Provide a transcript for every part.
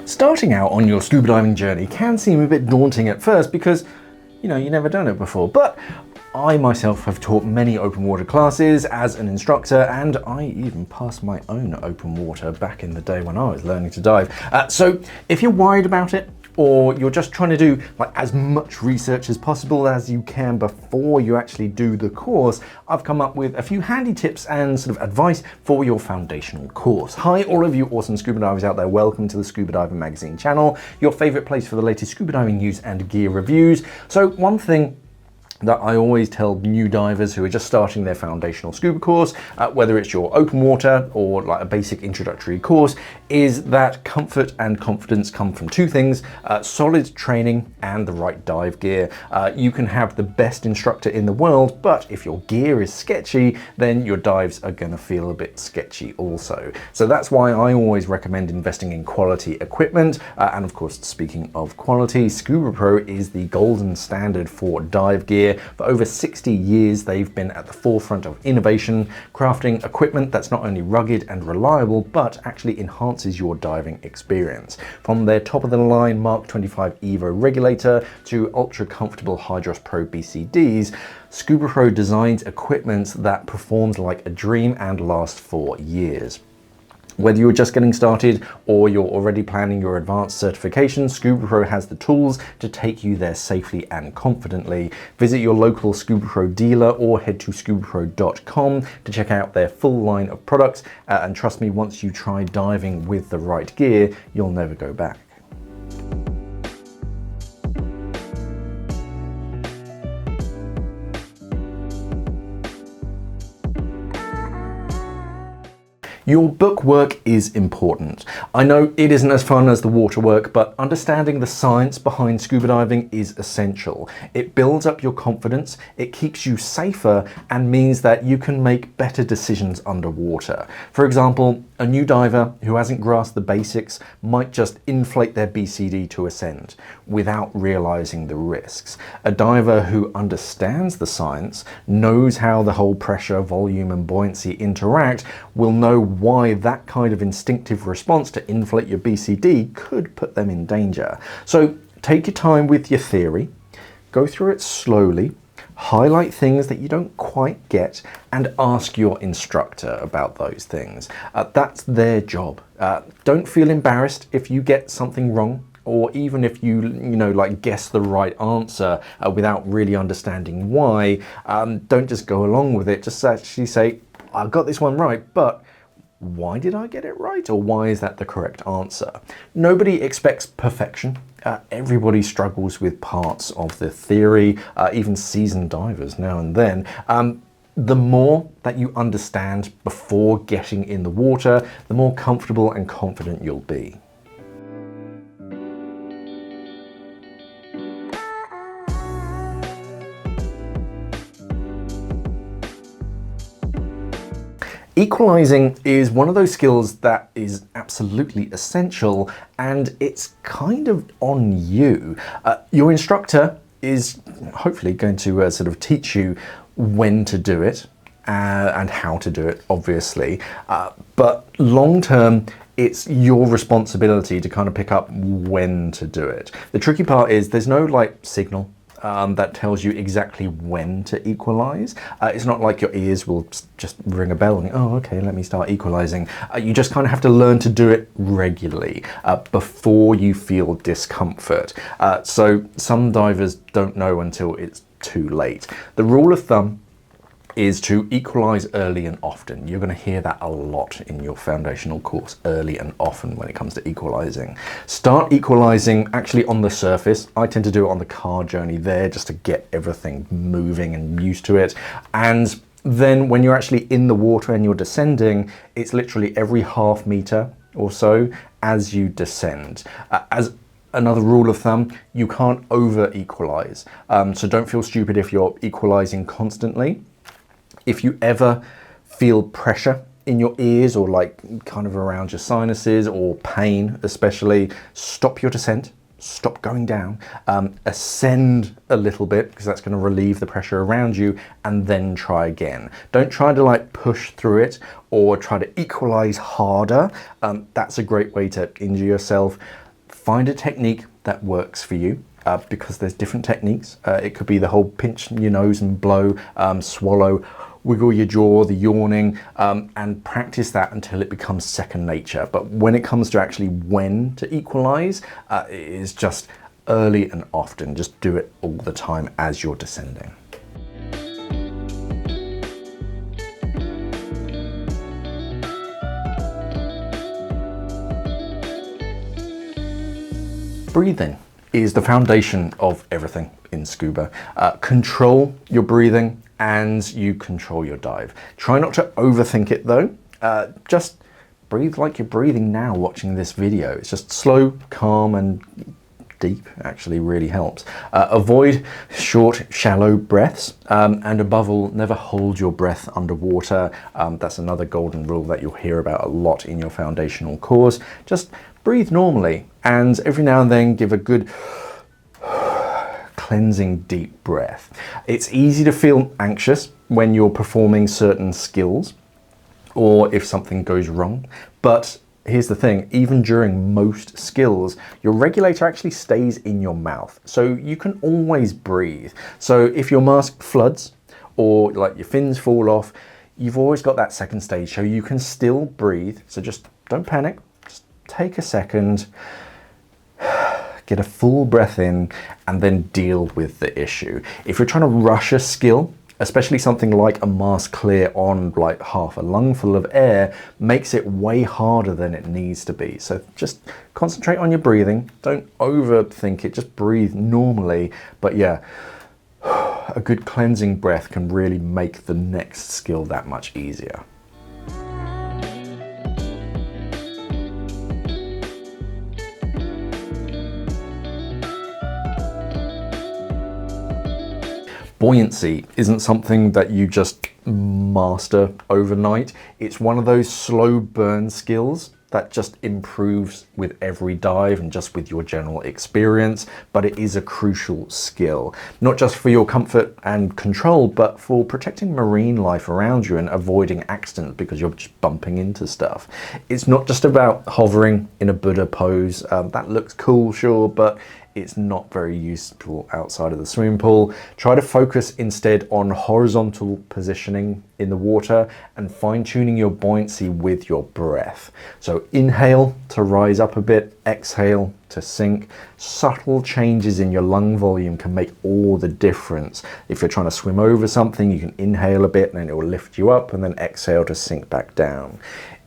Starting out on your scuba diving journey can seem a bit daunting at first because, you know, you've never done it before, but I myself have taught many open water classes as an instructor, and I even passed my own open water back in the day when I was learning to dive. So if you're worried about it, or you're just trying to do like as much research as possible as you can before you actually do the course, I've come up with a few handy tips and sort of advice for your foundational course. Hi, all of you awesome scuba divers out there. Welcome to the Scuba Diving Magazine channel, your favorite place for the latest scuba diving news and gear reviews. So one thing that I always tell new divers who are just starting their foundational scuba course, whether it's your open water or like a basic introductory course, is that comfort and confidence come from two things: solid training and the right dive gear. You can have the best instructor in the world, but if your gear is sketchy, then your dives are gonna feel a bit sketchy also. So that's why I always recommend investing in quality equipment. And of course, speaking of quality, Scubapro is the golden standard for dive gear. For over 60 years, they've been at the forefront of innovation, crafting equipment that's not only rugged and reliable, but actually enhances your diving experience. From their top-of-the-line Mark 25 Evo regulator to ultra-comfortable Hydros Pro BCDs, Scubapro designs equipment that performs like a dream and lasts for years. Whether you're just getting started or you're already planning your advanced certification, Scubapro has the tools to take you there safely and confidently. Visit your local Scubapro dealer or head to scubapro.com to check out their full line of products. And trust me, once you try diving with the right gear, you'll never go back. Your book work is important. I know it isn't as fun as the water work, but understanding the science behind scuba diving is essential. It builds up your confidence, it keeps you safer, and means that you can make better decisions underwater. For example, a new diver who hasn't grasped the basics might just inflate their BCD to ascend without realizing the risks. A diver who understands the science, knows how the whole pressure, volume, and buoyancy interact, will know why that kind of instinctive response to inflate your BCD could put them in danger. So take your time with your theory, go through it slowly, highlight things that you don't quite get, and ask your instructor about those things. That's their job. Don't feel embarrassed if you get something wrong, or even if you like guess the right answer without really understanding why. Don't just go along with it. Just actually say, I got this one right, but why did I get it right? Or why is that the correct answer? Nobody expects perfection. Everybody struggles with parts of the theory, even seasoned divers now and then. The more that you understand before getting in the water, the more comfortable and confident you'll be. Equalizing is one of those skills that is absolutely essential, and it's kind of on you. Your instructor is hopefully going to sort of teach you when to do it and how to do it, obviously. But long term, it's your responsibility to kind of pick up when to do it. The tricky part is there's no like signal that tells you exactly when to equalize. It's not like your ears will just ring a bell and, oh, okay, let me start equalizing. You just kind of have to learn to do it regularly before you feel discomfort. So some divers don't know until it's too late. The rule of thumb is to equalize early and often. You're going to hear that a lot in your foundational course, early and often, when it comes to equalizing. Start equalizing actually on the surface. I tend to do it on the car journey there just to get everything moving and used to it. And then when you're actually in the water and you're descending, it's literally every half meter or so as you descend. As another rule of thumb, you can't over equalize. So don't feel stupid if you're equalizing constantly. If you ever feel pressure in your ears or like kind of around your sinuses or pain especially, stop your descent stop going down, ascend a little bit because that's going to relieve the pressure around you, and then try again. Don't try to like push through it or try to equalize harder. That's a great way to injure yourself. Find a technique that works for you. Because there's different techniques. It could be the whole pinch your nose and blow, swallow, wiggle your jaw, the yawning, and practice that until it becomes second nature. But when it comes to actually when to equalize, it is just early and often. Just do it all the time as you're descending. Breathing is the foundation of everything in scuba. Control your breathing and you control your dive. Try not to overthink it though. Just breathe like you're breathing now watching this video. It's just slow, calm and deep actually really helps. Avoid short, shallow breaths, and above all, never hold your breath underwater. That's another golden rule that you'll hear about a lot in your foundational course. Just breathe normally, and every now and then give a good cleansing deep breath. It's easy to feel anxious when you're performing certain skills or if something goes wrong, but here's the thing, even during most skills, your regulator actually stays in your mouth, so you can always breathe. So if your mask floods or like your fins fall off, you've always got that second stage, so you can still breathe. So just don't panic, just take a second, get a full breath in, and then deal with the issue. If you're trying to rush a skill, especially something like a mask clear on like half a lung full of air, makes it way harder than it needs to be. So just concentrate on your breathing. Don't overthink it, just breathe normally. But yeah, a good cleansing breath can really make the next skill that much easier. Buoyancy isn't something that you just master overnight. It's one of those slow burn skills that just improves with every dive and just with your general experience, but it is a crucial skill, not just for your comfort and control, but for protecting marine life around you and avoiding accidents because you're just bumping into stuff. It's not just about hovering in a Buddha pose. That looks cool, sure, but it's not very useful outside of the swimming pool. Try to focus instead on horizontal positioning in the water and fine-tuning your buoyancy with your breath. So inhale to rise up a bit, exhale to sink. Subtle changes in your lung volume can make all the difference. If you're trying to swim over something, you can inhale a bit and then it will lift you up, and then exhale to sink back down.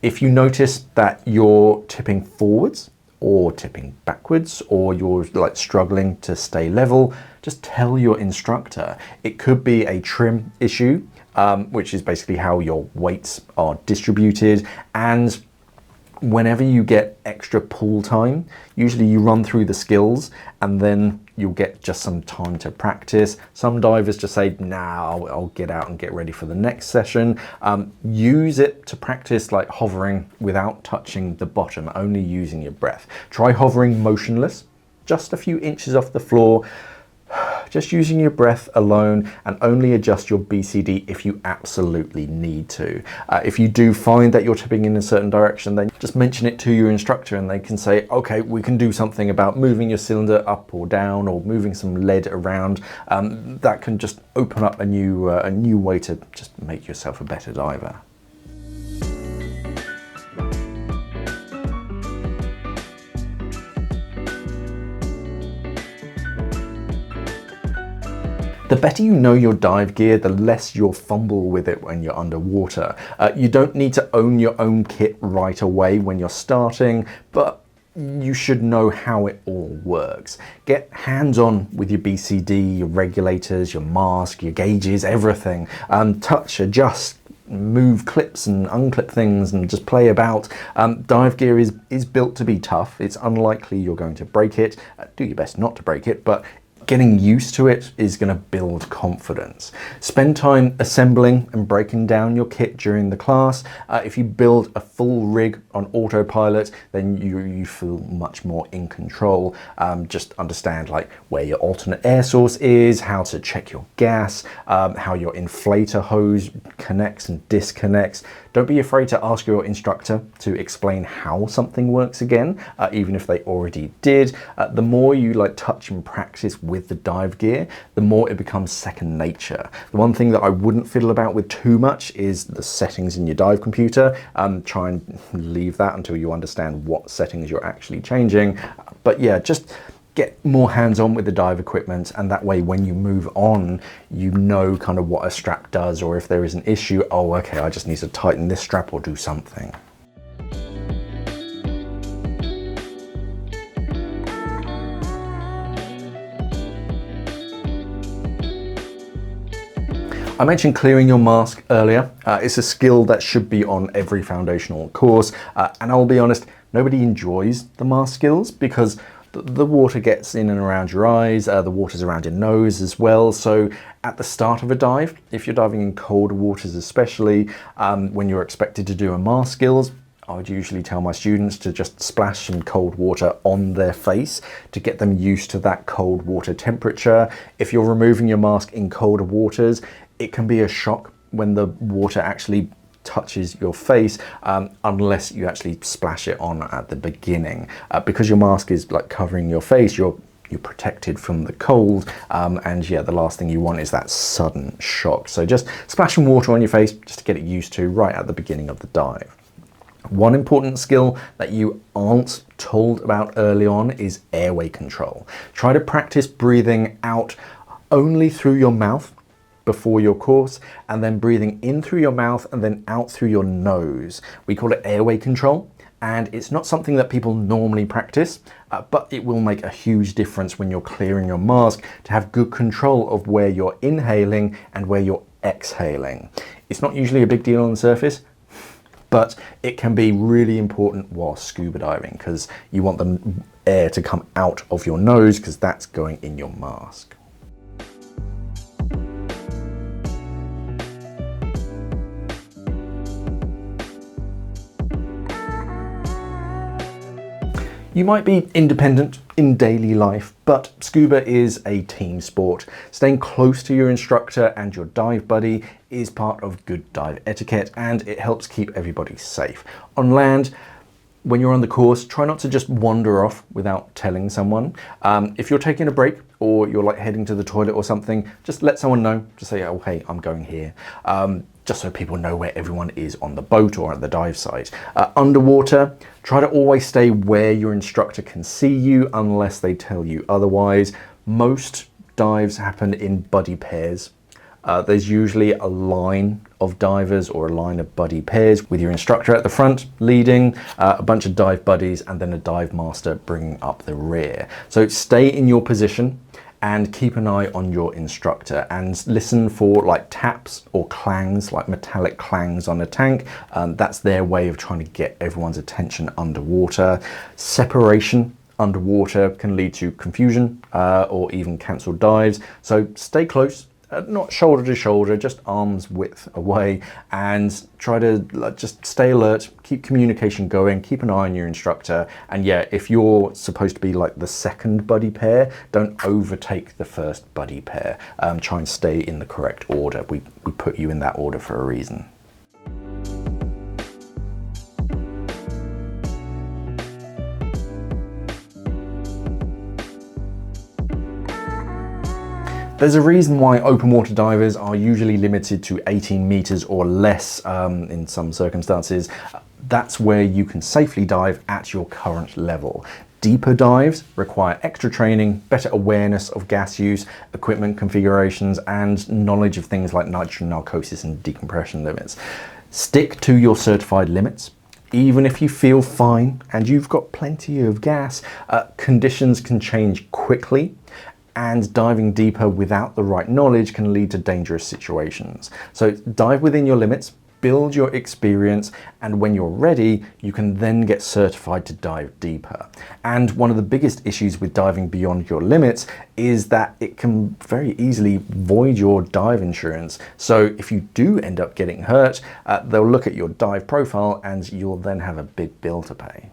If you notice that you're tipping forwards or tipping backwards, or you're like struggling to stay level, just tell your instructor. It could be a trim issue, which is basically how your weights are distributed. And whenever you get extra pool time, usually you run through the skills and then you'll get just some time to practice. Some divers just say, nah, I'll get out and get ready for the next session. Use it to practice like hovering without touching the bottom, only using your breath. Try hovering motionless, just a few inches off the floor, just using your breath alone, and only adjust your BCD if you absolutely need to. If you do find that you're tipping in a certain direction, then just mention it to your instructor and they can say, okay, we can do something about moving your cylinder up or down or moving some lead around. That can just open up a new way to just make yourself a better diver. The better you know your dive gear, the less you'll fumble with it when you're underwater. You don't need to own your own kit right away when you're starting, but you should know how it all works. Get hands-on with your BCD, your regulators, your mask, your gauges, everything. Touch, adjust, move clips and unclip things and just play about. Dive gear is built to be tough. It's unlikely you're going to break it. Do your best not to break it, but getting used to it is going to build confidence. Spend time assembling and breaking down your kit during the class. If you build a full rig on autopilot, then you feel much more in control. Just understand like where your alternate air source is, how to check your gas, how your inflator hose connects and disconnects. Don't be afraid to ask your instructor to explain how something works again, even if they already did. The more you like touch and practice with the dive gear, the more it becomes second nature. The one thing that I wouldn't fiddle about with too much is the settings in your dive computer. Try and leave that until you understand what settings you're actually changing. But yeah, just get more hands-on with the dive equipment, and that way when you move on, you know kind of what a strap does, or if there is an issue, oh okay, I just need to tighten this strap or do something. I mentioned clearing your mask earlier. It's a skill that should be on every foundational course, and I'll be honest, nobody enjoys the mask skills because the water gets in and around your eyes, the water's around your nose as well. So at the start of a dive, if you're diving in colder waters especially, when you're expected to do a mask skills, I would usually tell my students to just splash some cold water on their face to get them used to that cold water temperature. If you're removing your mask in colder waters, it can be a shock when the water actually touches your face, unless you actually splash it on at the beginning. Because your mask is like covering your face, you're protected from the cold, and yeah, the last thing you want is that sudden shock. So just splash some water on your face just to get it used to right at the beginning of the dive. One important skill that you aren't told about early on is airway control. Try to practice breathing out only through your mouth before your course, and then breathing in through your mouth and then out through your nose. We call it airway control, and it's not something that people normally practice, but it will make a huge difference when you're clearing your mask to have good control of where you're inhaling and where you're exhaling. It's not usually a big deal on the surface, but it can be really important while scuba diving because you want the air to come out of your nose because that's going in your mask. You might be independent in daily life, but scuba is a team sport. Staying close to your instructor and your dive buddy is part of good dive etiquette, and it helps keep everybody safe. On land, when you're on the course, try not to just wander off without telling someone. If you're taking a break or you're like heading to the toilet or something, just let someone know. Just say, oh, hey, I'm going here. Just so people know where everyone is on the boat or at the dive site. Underwater, try to always stay where your instructor can see you unless they tell you otherwise. Most dives happen in buddy pairs. There's usually a line of divers or a line of buddy pairs with your instructor at the front leading, a bunch of dive buddies, and then a dive master bringing up the rear. So stay in your position and keep an eye on your instructor and listen for like taps or clangs, like metallic clangs on a tank. That's their way of trying to get everyone's attention underwater. Separation underwater can lead to confusion or even cancelled dives. So stay close. Not shoulder to shoulder, just arm's width away, and try to just stay alert, keep communication going, keep an eye on your instructor. And yeah, if you're supposed to be like the second buddy pair, don't overtake the first buddy pair. Try and stay in the correct order. We put you in that order for a reason. There's a reason why open water divers are usually limited to 18 meters or less in some circumstances. That's where you can safely dive at your current level. Deeper dives require extra training, better awareness of gas use, equipment configurations, and knowledge of things like nitrogen narcosis and decompression limits. Stick to your certified limits. Even if you feel fine and you've got plenty of gas, conditions can change quickly, and diving deeper without the right knowledge can lead to dangerous situations. So dive within your limits, build your experience, and when you're ready, you can then get certified to dive deeper. And one of the biggest issues with diving beyond your limits is that it can very easily void your dive insurance. So if you do end up getting hurt, they'll look at your dive profile and you'll then have a big bill to pay.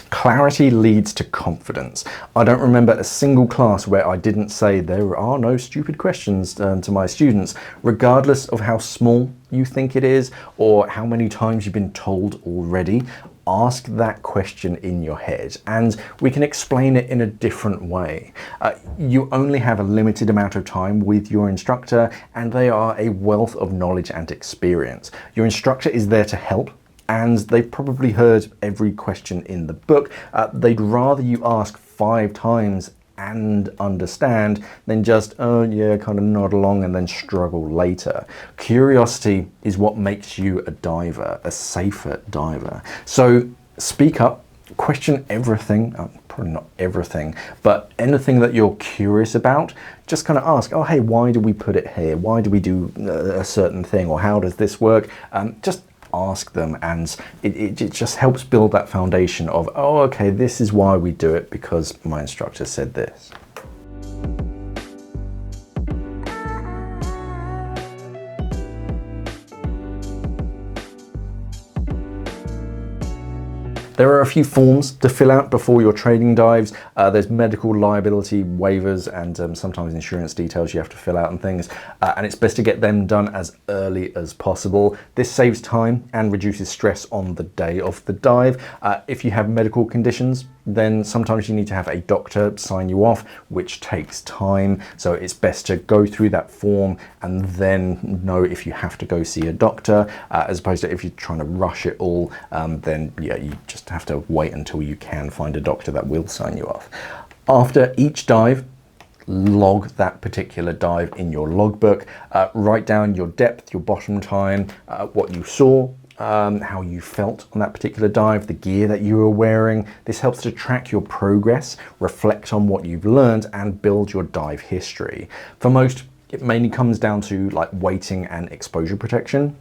Clarity leads to confidence. I don't remember a single class where I didn't say there are no stupid questions to my students, regardless of how small you think it is or how many times you've been told already. Ask that question in your head and we can explain it in a different way. You only have a limited amount of time with your instructor and they are a wealth of knowledge and experience. Your instructor is there to help, and they've probably heard every question in the book. They'd rather you ask 5 times and understand than just, oh yeah, kind of nod along and then struggle later. Curiosity is what makes you a diver, a safer diver. So speak up, question everything, probably not everything, but anything that you're curious about, just kind of ask, oh hey, why do we put it here? Why do we do a certain thing? Or how does this work? Just ask them, and it just helps build that foundation of, oh okay, this is why we do it, because my instructor said this. There are a few forms to fill out before your training dives. There's medical liability waivers and sometimes insurance details you have to fill out and things. And it's best to get them done as early as possible. This saves time and reduces stress on the day of the dive. If you have medical conditions, then sometimes you need to have a doctor sign you off, which takes time. So it's best to go through that form and then know if you have to go see a doctor, as opposed to if you're trying to rush it all, then yeah, you just have to wait until you can find a doctor that will sign you off. After each dive, log that particular dive in your logbook. Write down your depth, your bottom time, what you saw, how you felt on that particular dive, the gear that you were wearing. This helps to track your progress, reflect on what you've learned, and build your dive history. For most, it mainly comes down to like weighting and exposure protection.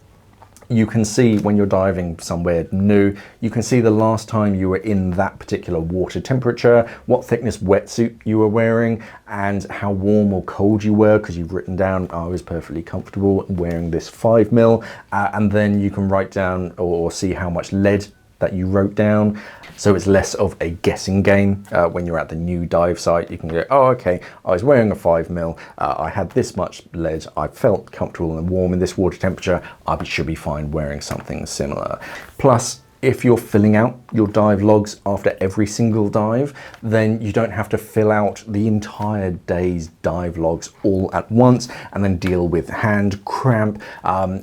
You can see when you're diving somewhere new, you can see the last time you were in that particular water temperature, what thickness wetsuit you were wearing, and how warm or cold you were, because you've written down, I was perfectly comfortable wearing this 5mm, and then you can write down or see how much lead that you wrote down. So it's less of a guessing game. When you're at the new dive site, you can go, oh, okay, I was wearing a 5mm, I had this much lead, I felt comfortable and warm in this water temperature, I should be fine wearing something similar. Plus, if you're filling out your dive logs after every single dive, then you don't have to fill out the entire day's dive logs all at once and then deal with hand cramp,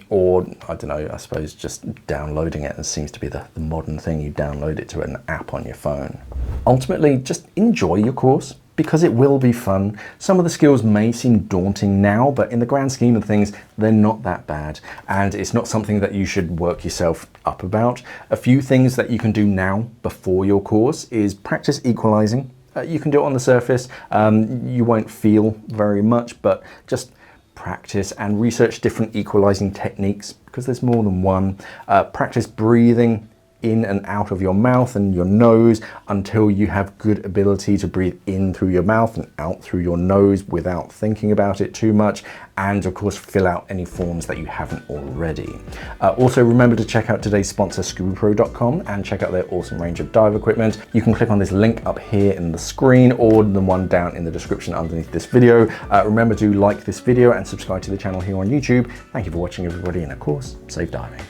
or I don't know, I suppose just downloading it. It seems to be the modern thing. You download it to an app on your phone. Ultimately, just enjoy your course, because it will be fun. Some of the skills may seem daunting now, but in the grand scheme of things, they're not that bad. And it's not something that you should work yourself up about. A few things that you can do now before your course is practice equalizing. You can do it on the surface. You won't feel very much, but just practice and research different equalizing techniques, because there's more than one. Practice breathing in and out of your mouth and your nose until you have good ability to breathe in through your mouth and out through your nose without thinking about it too much. And of course, fill out any forms that you haven't already. Also remember to check out today's sponsor, Scubapro.com, and check out their awesome range of dive equipment. You can click on this link up here in the screen or the one down in the description underneath this video. Remember to like this video and subscribe to the channel here on YouTube. Thank you for watching, everybody, and of course, safe diving.